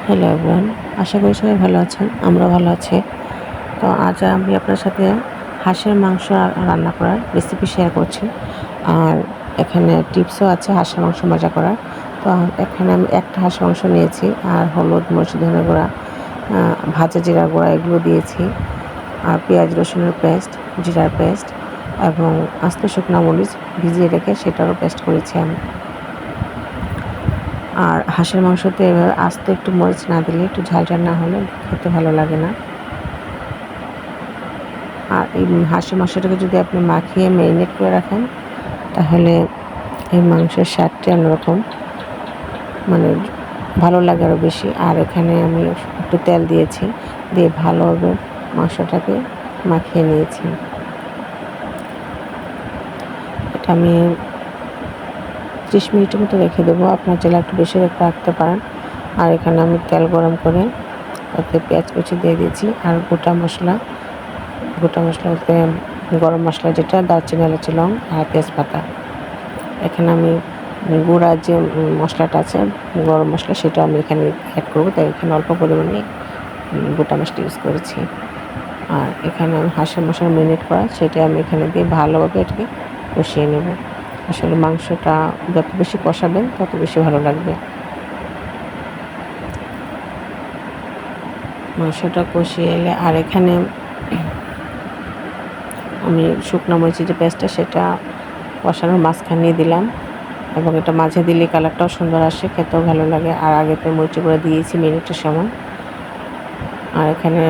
Hello everyone, আশা করি সবাই ভালো আছেন। আমরা ভালো আছি। তো আজ আমি আপনার সাথে হাঁসের মাংস রান্না করার রেসিপি শেয়ার করছি। আর এখানে টিপসও আছে হাঁসের মাংস মজা করার। তো এখানে আমি একটা হাঁসের মাংস নিয়েছি আর হলুদ, মরিচ, ধনে গুঁড়া, ভাজা জিরার গুঁড়া এগুলো দিয়েছি। আর পেঁয়াজ রসুনের পেস্ট, জিরার পেস্ট এবং আস্ত শুকনা মরিচ ভিজিয়ে রেখে সেটারও পেস্ট করেছি আমি। আর হাঁসের মাংসতে এভাবে আস্ত একটু মরিচ না দিলে, একটু ঝাল ঝাল না হলে খেতে ভালো লাগে না। আর এই হাঁসের মাংসটাকে যদি আপনি মাখিয়ে ম্যারিনেট করে রাখেন তাহলে এই মাংসের স্বাদটি অন্যরকম, মানে ভালো লাগে আরও বেশি। আর এখানে আমি একটু তেল দিয়েছি, দিয়ে ভালোভাবে মাংসটাকে মাখিয়ে নিয়েছি। এটা আমি 30 মিনিটের মতো রেখে দেবো। আপনার চাইলে একটু বেশি রাখতে পারেন। আর এখানে আমি তেল গরম করে তাতে পেঁয়াজ কুচি দিয়ে দিয়েছি আর গোটা মশলা বলতে গরম মশলা, যেটা দারচিনি, এলাচি, লং আর তেজপাতা। এখানে আমি গুঁড়া যে মশলাটা আছে, গরম মশলা, সেটা আমি এখানে অ্যাড করবো। তাই এখানে অল্প পরিমাণে গোটা মশলা ইউজ করেছি। আর এখানে আমি হাঁসের মশলা ম্যারিনেট করা, সেটা আমি এখানে দিয়ে ভালোভাবে এটাকে কষিয়ে নেব। আসলে মাংসটা যত বেশি কষাবেন তত বেশি ভালো লাগবে। মাংসটা কষিয়ে এলে আর এখানে আমি শুকনো মরিচের যে পেস্টটা সেটা কষানোর মাঝখানে দিলাম এবং এটা মাঝে দিলে কালারটাও সুন্দর আসে, খেতেও ভালো লাগে। আর আগে তো মরিচের গুঁড়া দিয়েছি মিনিটের সময়। আর এখানে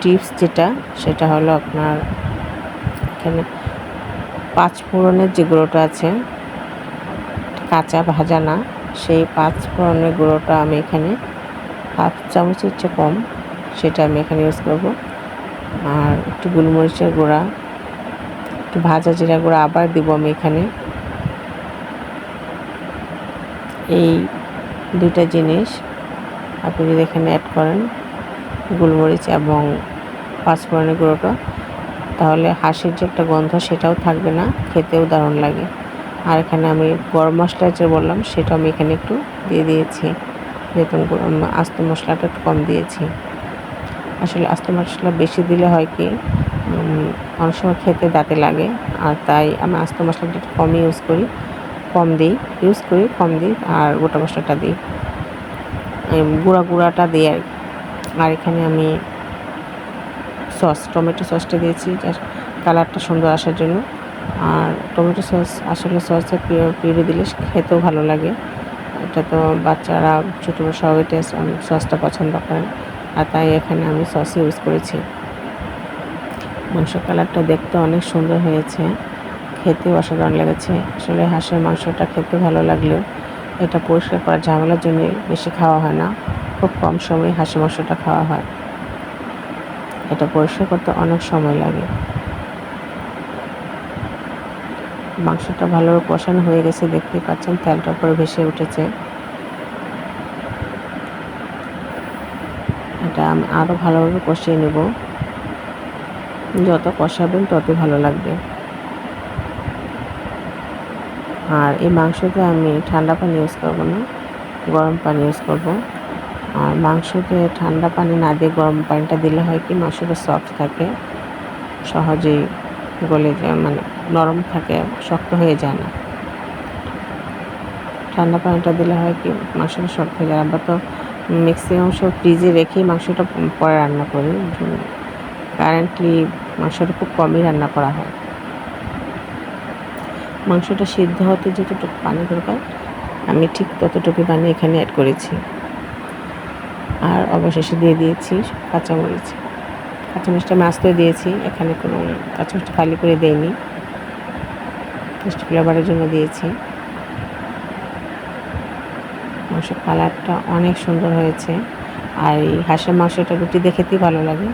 টিপস যেটা, সেটা হলো আপনার এখানে 5 ফোড়নের যে গুঁড়োটা আছে, কাঁচা ভাজা না, সেই 5 ফোড়নের গুঁড়োটা আমি এখানে হাফ চামচের চেয়ে কম, সেটা আমি এখানে ইউজ করব। আর একটু গোলমরিচের গুঁড়া, একটু ভাজা জিরা গুঁড়া আবার দিব আমি এখানে। এই দুইটা জিনিস আপনি যদি এখানে অ্যাড করেন, গোলমরিচ এবং 5 ফোড়নের গুঁড়োটা, তাহলে হাঁসের যে একটা গন্ধ সেটাও থাকবে না, খেতেও দারুণ লাগে। আর এখানে আমি গরম মশলা যে বললাম সেটা আমি এখানে একটু দিয়ে দিয়েছি, যেহেতু আস্ত মশলাটা একটু কম দিয়েছি। আসলে আস্ত মশলা বেশি দিলে হয় কি, অনেক সময় খেতে দাঁতে লাগে। আর তাই আমি আস্ত মশলাটা একটু কমই কম দিই আর গোটা মশলাটা দিই, গুঁড়াটা দিই আর। আর এখানে আমি টমেটো সসটা দিয়েছি কালারটা সুন্দর আসার জন্য। আর টমেটো সস, আসলে সসটা পিউরি দিলে খেতেও ভালো লাগে। এটা তো বাচ্চারা, ছোটো বড় সবাই সসটা পছন্দ করেন, আর তাই এখানে আমি সস ইউজ করেছি। মাংস কালারটা দেখতে অনেক সুন্দর হয়েছে, খেতেও অসাধারণ লেগেছে। আসলে হাঁসের মাংসটা খেতে ভালো লাগলেও এটা পরিষ্কার করার ঝামেলার জন্য বেশি খাওয়া হয় না, খুব কম সময়ে হাঁসের মাংসটা খাওয়া হয়। এটা পরিষ্কার করতে অনেক সময় লাগে। মাংসটা ভালোভাবে কষানো হয়ে গেছে, দেখতেই পাচ্ছেন তেলটা উপরে ভেসে উঠেছে। এটা আমি আরও ভালোভাবে কষিয়ে নেব, যত কষাবেন ততই ভালো লাগবে। আর এই মাংসতে আমি ঠান্ডা পানি ইউজ করব না, গরম পানি ইউজ করব। আর মাংসতে ঠান্ডা পানি না দিয়ে গরম পানিটা দিলে হয় কি, মাংসটা সফট থাকে, সহজেই গলে যায়, মানে নরম থাকে, শক্ত হয়ে যায় না। ঠান্ডা পানিটা দিলে হয় কি, মাংসটা শক্ত হয়ে যায়। আমরা তো ম্যাক্সিমাম সব ফ্রিজে রেখেই মাংসটা পরে রান্না করি। কারেন্টলি মাংসটা খুব কমই রান্না করা হয়। মাংসটা সিদ্ধ হতে যতটুকু পানি দরকার আমি ঠিক ততটুকু পানি এখানে অ্যাড করেছি। আর অবশেষে দিয়ে দিয়েছি কাঁচামরিচটা আমি আস্তে দিয়েছি, এখানে কোনো কাঁচামরিচটা খালি করে দেয়নি, টেস্ট ফ্লেভারের জন্য দিয়েছি। মাংসের কালারটা অনেক সুন্দর হয়েছে। আর এই হাঁসের মাংসটা রুটি দিয়ে খেতেই ভালো লাগে।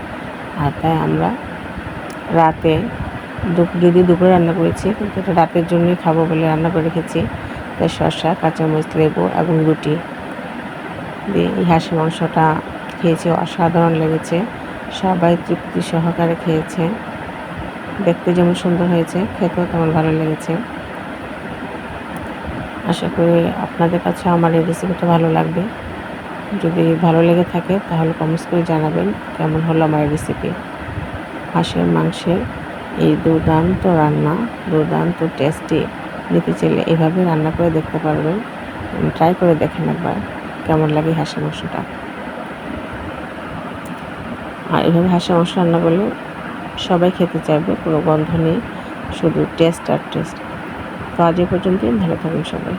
আর তাই আমরা রাতে, যদি দুপুরে রান্না করেছি, কিন্তু এটা রাতের জন্যই খাবো বলে রান্না করে রেখেছি। তাই শসা, কাঁচামরিচ, লেবু এবং রুটি দিয়ে এই হাঁসের মাংসটা খেয়েছি, অসাধারণ লেগেছে। সবাই তৃপ্তি সহকারে খেয়েছে, দেখতে যেমন সুন্দর হয়েছে, খেতেও তেমন ভালো লেগেছে। আশা করি আপনাদের কাছে আমার এই রেসিপিটা ভালো লাগবে। যদি ভালো লেগে থাকে তাহলে কমেন্টস করে জানাবেন কেমন হলো আমার রেসিপি। হাঁসের মাংসের এই দুর্দান্ত রান্না, দুর্দান্ত টেস্টি নিতে চাইলে এভাবে রান্না করে দেখতে পারবেন। ট্রাই করে দেখেন একবার কেমন লাগে হাঁসের মাংসটা। আর এভাবে হাঁসের মাংস রান্না করলে সবাই খেতে চাইবে, কোনো গন্ধ নেই, শুধু টেস্ট আর টেস্ট। তো আজ এ পর্যন্তই, ভালো থাকুন সবাই।